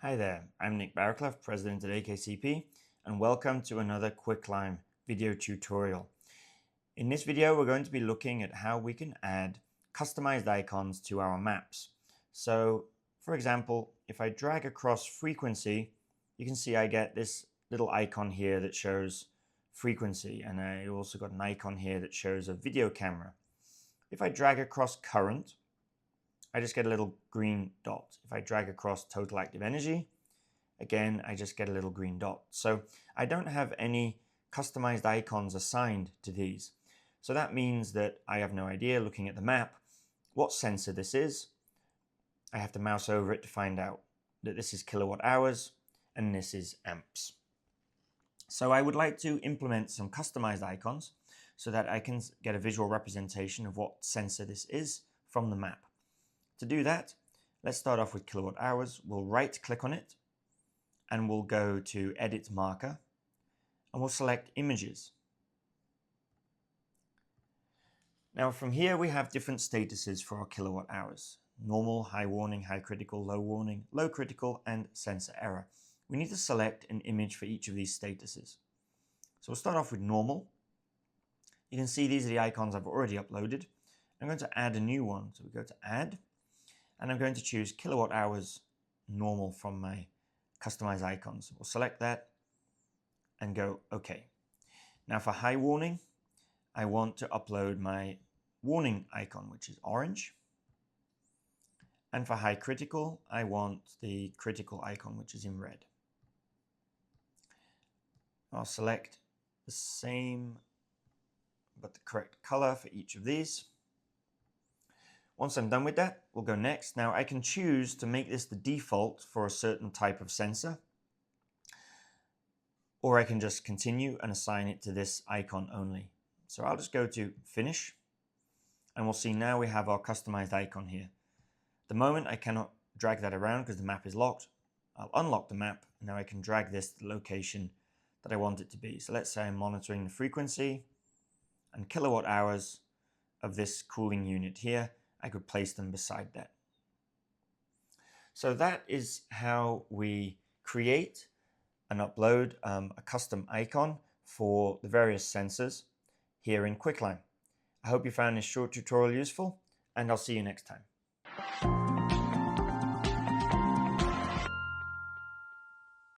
Hi there, I'm Nick Barraclough, President at AKCP, and welcome to another Quicklime video tutorial. In this video, we're going to be looking at how we can add customized icons to our maps. So, for example, if I drag across frequency, you can see I get this little icon here that shows frequency, and I also got an icon here that shows a video camera. If I drag across current, I just get a little green dot. If I drag across total active energy, again, I just get a little green dot. So I don't have any customized icons assigned to these. So that means that I have no idea, looking at the map, what sensor this is. I have to mouse over it to find out that this is kilowatt hours and this is amps. So I would like to implement some customized icons so that I can get a visual representation of what sensor this is from the map. To do that, let's start off with kilowatt hours. We'll right click on it and we'll go to Edit Marker and we'll select Images. Now from here we have different statuses for our kilowatt hours. Normal, high warning, high critical, low warning, low critical, and sensor error. We need to select an image for each of these statuses. So we'll start off with normal. You can see these are the icons I've already uploaded. I'm going to add a new one. So we go to Add, and I'm going to choose kilowatt hours normal from my customize icons. We'll select that and go OK. Now for high warning, I want to upload my warning icon, which is orange. And for high critical, I want the critical icon, which is in red. I'll select the same but the correct color for each of these. Once I'm done with that, we'll go next. Now I can choose to make this the default for a certain type of sensor, or I can just continue and assign it to this icon only. So I'll just go to Finish, and we'll see now we have our customized icon here. At the moment I cannot drag that around because the map is locked. I'll unlock the map, and now I can drag this to the location that I want it to be. So let's say I'm monitoring the frequency and kilowatt hours of this cooling unit here. I could place them beside that. So that is how we create and upload a custom icon for the various sensors here in Quicklime. I hope you found this short tutorial useful, and I'll see you next time.